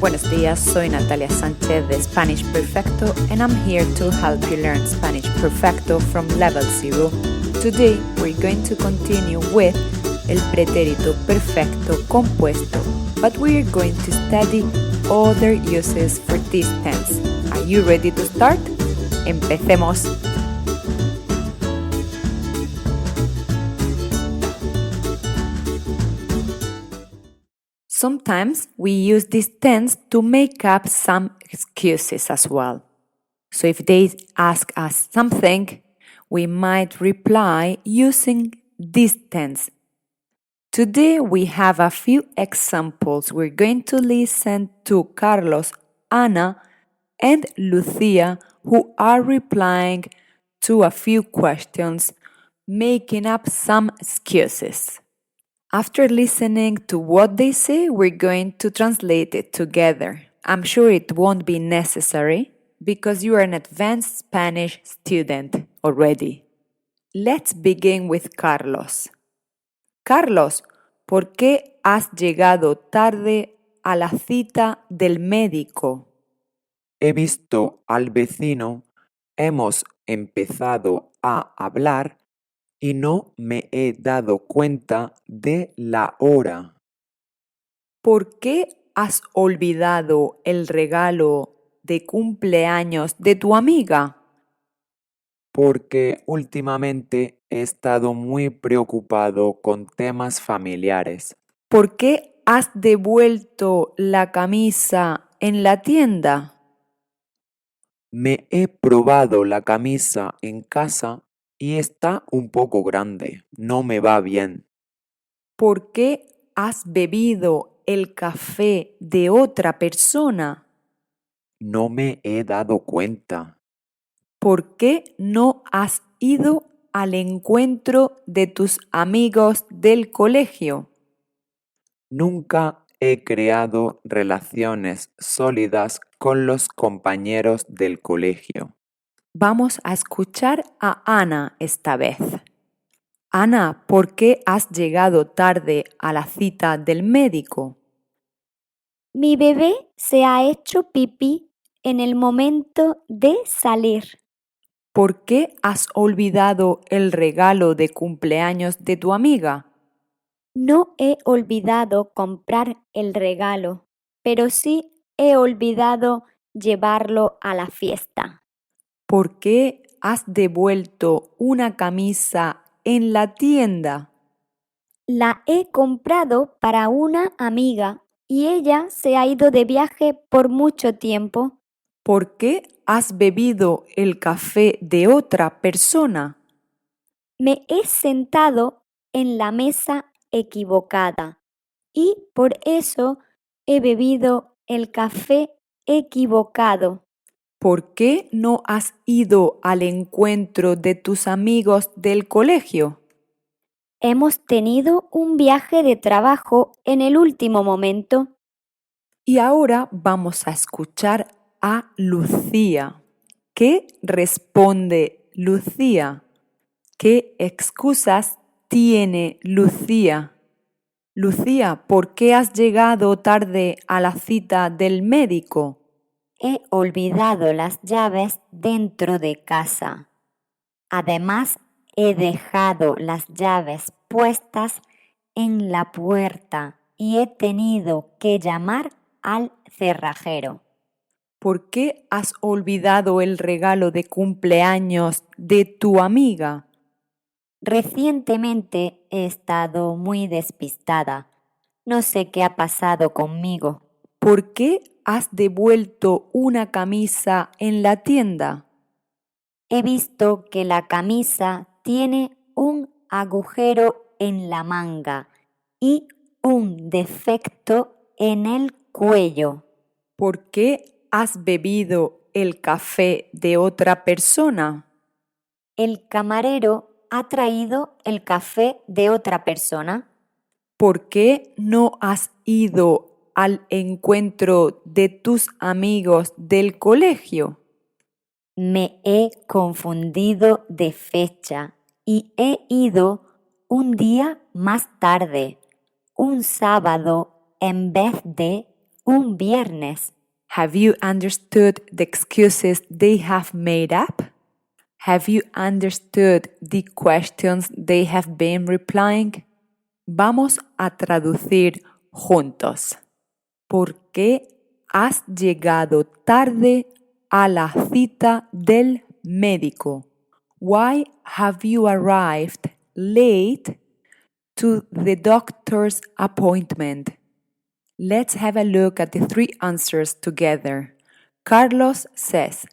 Buenos días, soy Natalia Sánchez de Spanish-Perfecto and I'm here to help you learn Spanish-Perfecto from level 0. Today we're going to continue with el pretérito perfecto compuesto, but we're going to study other uses for this tense. Are you ready to start? ¡Empecemos! Sometimes we use this tense to make up some excuses as well. So if they ask us something, we might reply using this tense. Today we have a few examples. We're going to listen to Carlos, Ana, and Lucia, who are replying to a few questions, making up some excuses. After listening to what they say, we're going to translate it together. I'm sure it won't be necessary because you are an advanced Spanish student already. Let's begin with Carlos. Carlos, ¿por qué has llegado tarde a la cita del médico? He visto al vecino, hemos empezado a hablar y no me he dado cuenta de la hora. ¿Por qué has olvidado el regalo de cumpleaños de tu amiga? Porque últimamente he estado muy preocupado con temas familiares. ¿Por qué has devuelto la camisa en la tienda? Me he probado la camisa en casa y está un poco grande, no me va bien. ¿Por qué has bebido el café de otra persona? No me he dado cuenta. ¿Por qué no has ido al encuentro de tus amigos del colegio? Nunca he creado relaciones sólidas con los compañeros del colegio. Vamos a escuchar a Ana esta vez. Ana, ¿por qué has llegado tarde a la cita del médico? Mi bebé se ha hecho pipí en el momento de salir. ¿Por qué has olvidado el regalo de cumpleaños de tu amiga? No he olvidado comprar el regalo, pero sí he olvidado llevarlo a la fiesta. ¿Por qué has devuelto una camisa en la tienda? La he comprado para una amiga y ella se ha ido de viaje por mucho tiempo. ¿Por qué has bebido el café de otra persona? Me he sentado en la mesa equivocada y por eso he bebido el café equivocado. ¿Por qué no has ido al encuentro de tus amigos del colegio? Hemos tenido un viaje de trabajo en el último momento. Y ahora vamos a escuchar a Lucía. ¿Qué responde Lucía? ¿Qué excusas tiene Lucía? Lucía, ¿por qué has llegado tarde a la cita del médico? He olvidado las llaves dentro de casa. Además, he dejado las llaves puestas en la puerta y he tenido que llamar al cerrajero. ¿Por qué has olvidado el regalo de cumpleaños de tu amiga? Recientemente he estado muy despistada. No sé qué ha pasado conmigo. ¿Por qué has devuelto una camisa en la tienda? He visto que la camisa tiene un agujero en la manga y un defecto en el cuello. ¿Por qué has bebido el café de otra persona? El camarero ha traído el café de otra persona. ¿Por qué no has ido al encuentro de tus amigos del colegio? Me he confundido de fecha y he ido un día más tarde, un sábado en vez de un viernes. Have you understood the excuses they have made up? Have you understood the questions they have been replying? Vamos a traducir juntos. ¿Por qué has llegado tarde a la cita del médico? Why have you arrived late to the doctor's appointment? Let's have a look at the three answers together. Carlos says,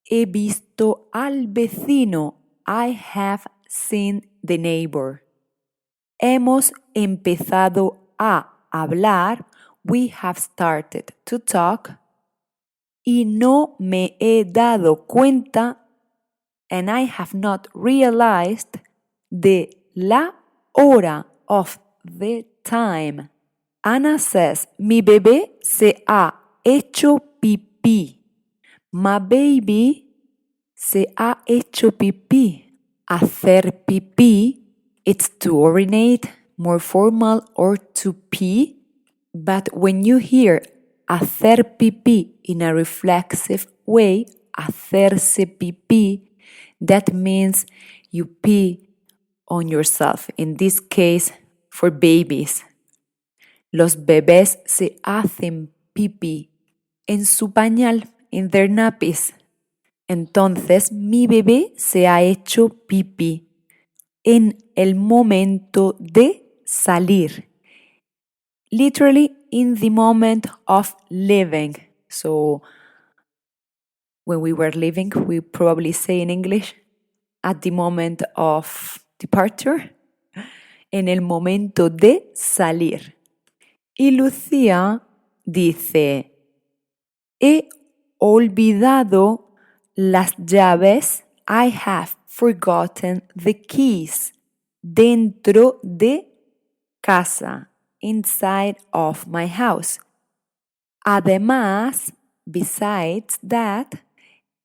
He visto al vecino. I have seen the neighbor. Hemos empezado a hablar. We have started to talk. Y no me he dado cuenta, and I have not realized, de la hora, of the time. Ana says, mi bebé se ha hecho pipí. My baby se ha hecho pipí. Hacer pipí, it's to urinate, more formal, or to pee. But when you hear hacer pipí in a reflexive way, hacerse pipí, that means you pee on yourself. In this case, for babies. Los bebés se hacen pipí en su pañal, in their nappies. Entonces, mi bebé se ha hecho pipí en el momento de salir. Literally, in the moment of leaving. So, when we were leaving, we probably say in English, at the moment of departure, en el momento de salir. Y Lucía dice, he olvidado las llaves. I have forgotten the keys. Dentro de casa. Inside of my house. Además, besides that,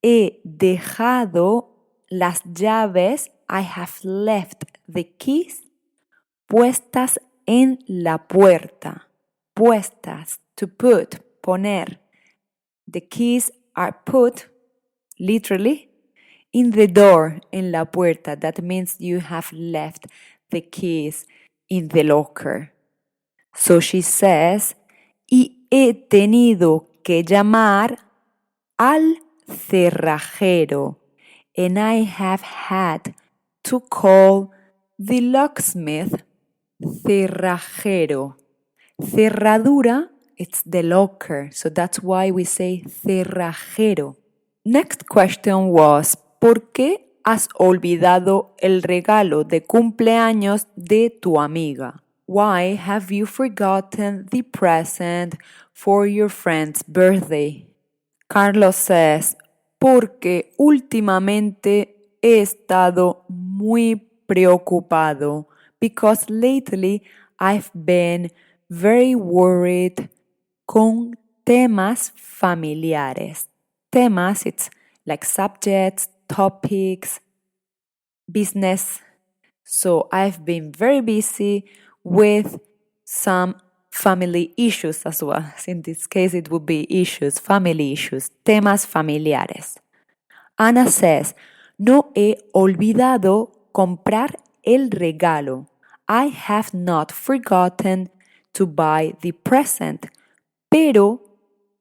he dejado las llaves. I have left the keys puestas en la puerta. Puestas, to put, poner. The keys are put, literally, in the door, en la puerta. That means you have left the keys in the locker. So she says, y he tenido que llamar al cerrajero. And I have had to call the locksmith. Cerrajero. Cerradura, it's the locker, so that's why we say cerrajero. Next question was, ¿por qué has olvidado el regalo de cumpleaños de tu amiga? Why have you forgotten the present for your friend's birthday? Carlos says, porque últimamente he estado muy preocupado, because lately I've been very worried con temas familiares. Temas, it's like subjects, topics, business. So I've been very busy with some family issues as well. In this case, it would be issues, family issues, temas familiares. Ana says, no he olvidado comprar el regalo. I have not forgotten to buy the present, pero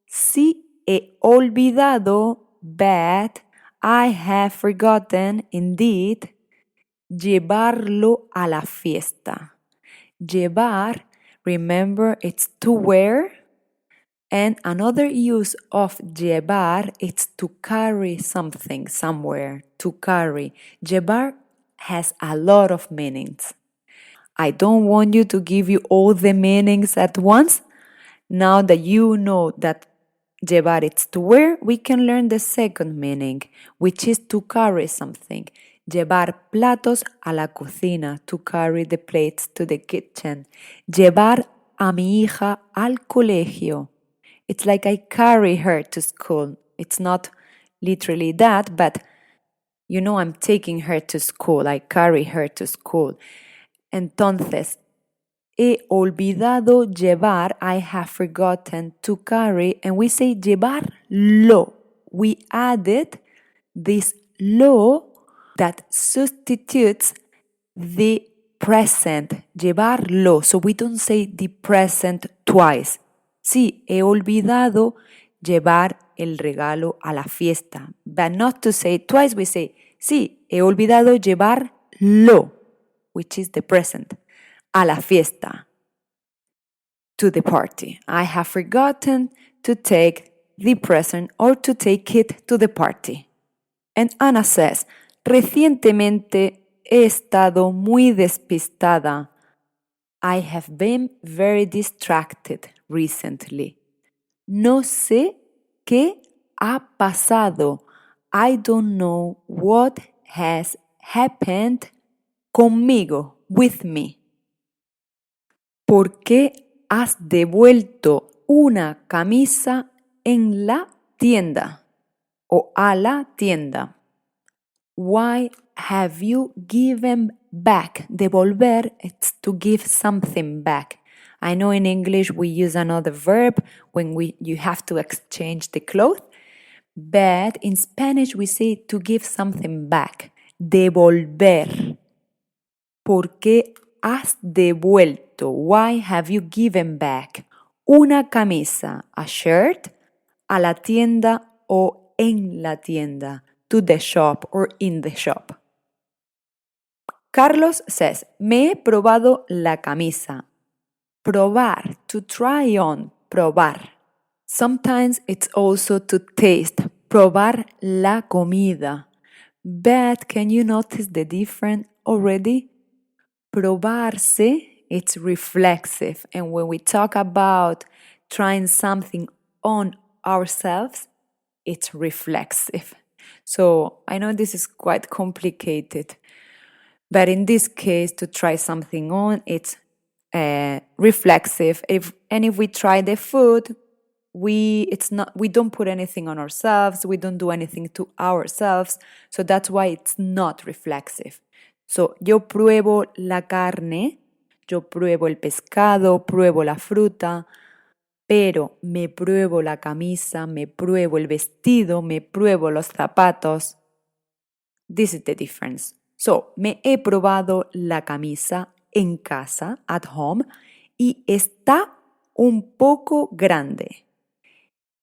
sí he olvidado, but I have forgotten, indeed, llevarlo a la fiesta. Llevar, remember, it's to wear, and another use of llevar, it's to carry something somewhere, to carry. Llevar has a lot of meanings. I don't want you to give you all the meanings at once. Now that you know that llevar it's to wear, we can learn the second meaning, which is to carry something. Llevar platos a la cocina, to carry the plates to the kitchen. Llevar a mi hija al colegio. It's like I carry her to school. It's not literally that, but you know I'm taking her to school. I carry her to school. Entonces, He olvidado llevar, I have forgotten to carry, and we say llevarlo. We added this lo that substitutes the present, llevarlo. So we don't say the present twice. Sí, he olvidado llevar el regalo a la fiesta. But not to say it twice, we say, sí, he olvidado llevarlo, which is the present, a la fiesta, to the party. I have forgotten to take the present or to take it to the party. And Anna says, recientemente he estado muy despistada. I have been very distracted recently. No sé qué ha pasado. I don't know what has happened conmigo, with me. ¿Por qué has devuelto una camisa en la tienda o a la tienda? Why have you given back? Devolver, it's to give something back. I know in English we use another verb when you have to exchange the clothes, but in Spanish we say to give something back. Devolver. ¿Por qué has devuelto? Why have you given back una camisa, a shirt, a la tienda o en la tienda? To the shop or in the shop. Carlos says, me he probado la camisa. Probar, to try on, probar. Sometimes it's also to taste, probar la comida. But can you notice the difference already? Probarse, it's reflexive. And when we talk about trying something on ourselves, it's reflexive. So I know this is quite complicated, but in this case, to try something on, it's reflexive. If we try the food, we don't put anything on ourselves, we don't do anything to ourselves, so that's why it's not reflexive. So yo pruebo la carne, yo pruebo el pescado, pruebo la fruta, pero me pruebo la camisa, me pruebo el vestido, me pruebo los zapatos. This is the difference. So, me he probado la camisa en casa, at home, y está un poco grande.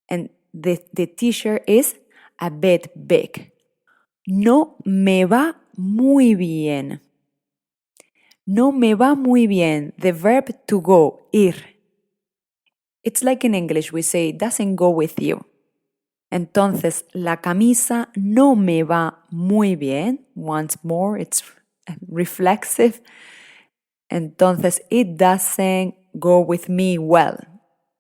And the t-shirt is a bit big. No me va muy bien. No me va muy bien. The verb to go, ir. It's like in English we say, it doesn't go with you. Entonces, la camisa no me va muy bien. Once more, it's reflexive. Entonces, it doesn't go with me well.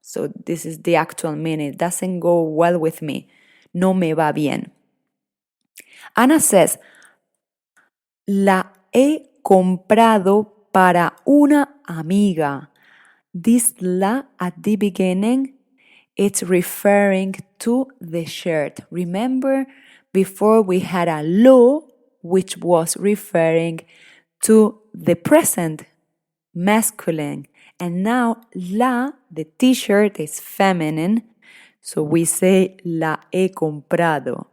So this is the actual meaning. It doesn't go well with me. No me va bien. Ana says, la he comprado para una amiga. This la at the beginning, it's referring to the shirt. Remember, before we had a lo, which was referring to the present, masculine. And now la, the t-shirt, is feminine. So we say la he comprado.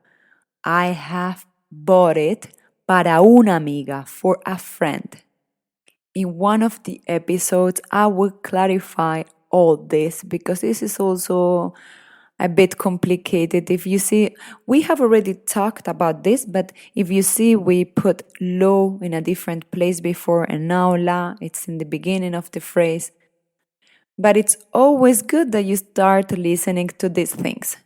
I have bought it para una amiga, for a friend. In one of the episodes, I will clarify all this because this is also a bit complicated. If you see, we have already talked about this, but if you see, we put lo in a different place before and now la, it's in the beginning of the phrase. But it's always good that you start listening to these things.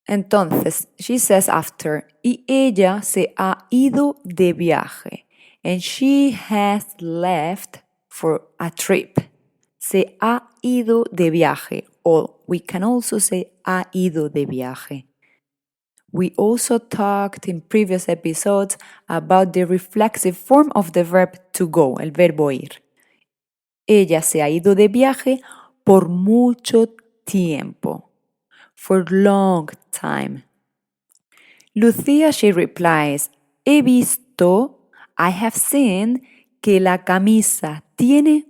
Entonces, she says after, y ella se ha ido de viaje. And she has left for a trip. Se ha ido de viaje. Or we can also say ha ido de viaje. We also talked in previous episodes about the reflexive form of the verb to go, el verbo ir. Ella se ha ido de viaje por mucho tiempo. For long time. Lucia, she replies, he visto, I have seen, que la camisa tiene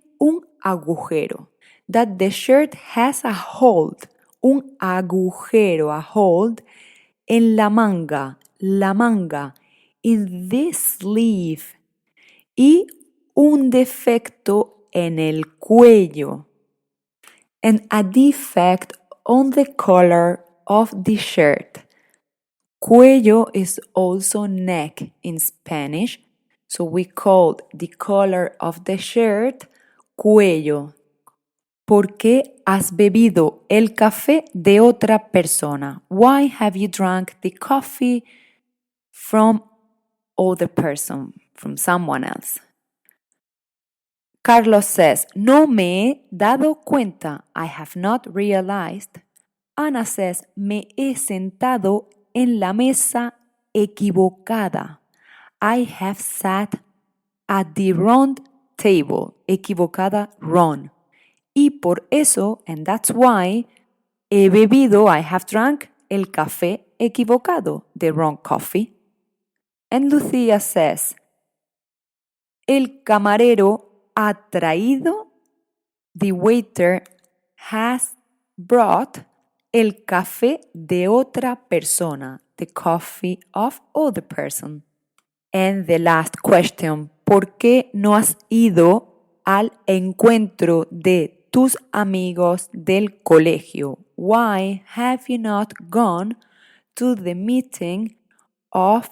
agujero. That the shirt has a hole. Un agujero, a hole, en la manga, in this sleeve. Y un defecto en el cuello. And a defect on the collar of the shirt. Cuello is also neck in Spanish, so we call the collar of the shirt cuello. ¿Por qué has bebido el café de otra persona? Why have you drunk the coffee from other person, from someone else? Carlos says, no me he dado cuenta. I have not realized. Ana says, me he sentado en la mesa equivocada. I have sat at the wrong table. Equivocada, wrong. Y por eso, and that's why, he bebido, I have drunk, el café equivocado, the wrong coffee. And Lucia says, el camarero ha traído, the waiter has brought el café de otra persona, the coffee of other person. And the last question, ¿por qué no has ido al encuentro de tus amigos del colegio? Why have you not gone to the meeting of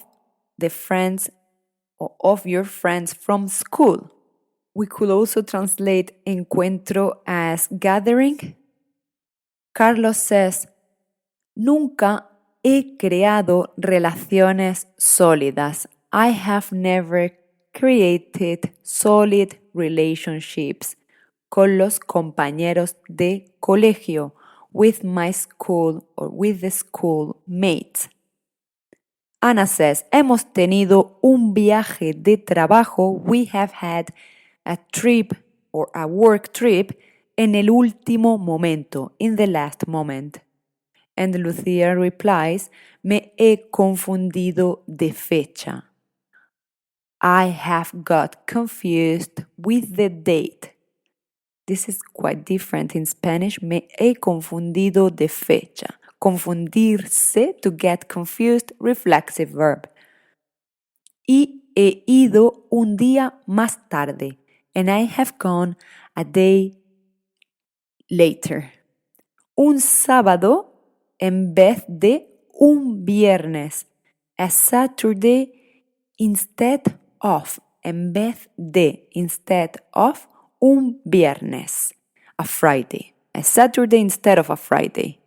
the friends or of your friends from school? We could also translate encuentro as gathering. Carlos says, nunca he creado relaciones sólidas. I have never created solid relationships con los compañeros de colegio, with my school or with the school mates. Ana says, hemos tenido un viaje de trabajo. We have had a trip or a work trip en el último momento, in the last moment. And Lucia replies, me he confundido de fecha. I have got confused with the date. This is quite different in Spanish. Me he confundido de fecha. Confundirse, to get confused, reflexive verb. Y he ido un día más tarde. And I have gone a day later. Un sábado en vez de un viernes. A Saturday instead of. En vez de. Instead of. Un viernes. A Friday. A Saturday instead of a Friday.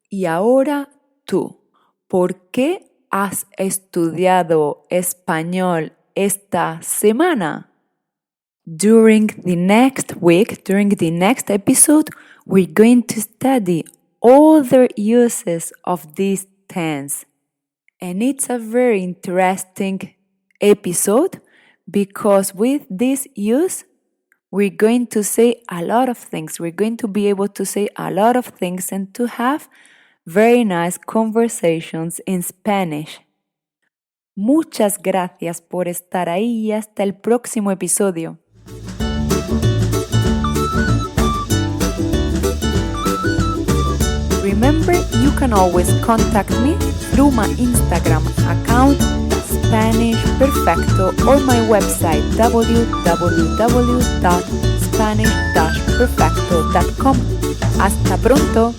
Y ahora tú. ¿Por qué has estudiado español esta semana? During the next week, during the next episode, we're going to study other uses of this tense. And it's a very interesting episode because with this use, we're going to say a lot of things. We're going to be able to say a lot of things and to have very nice conversations in Spanish. Muchas gracias por estar ahí y hasta el próximo episodio. Remember, you can always contact me through my Instagram account, Spanish-Perfecto, or my website, www.spanish-perfecto.com. Hasta pronto!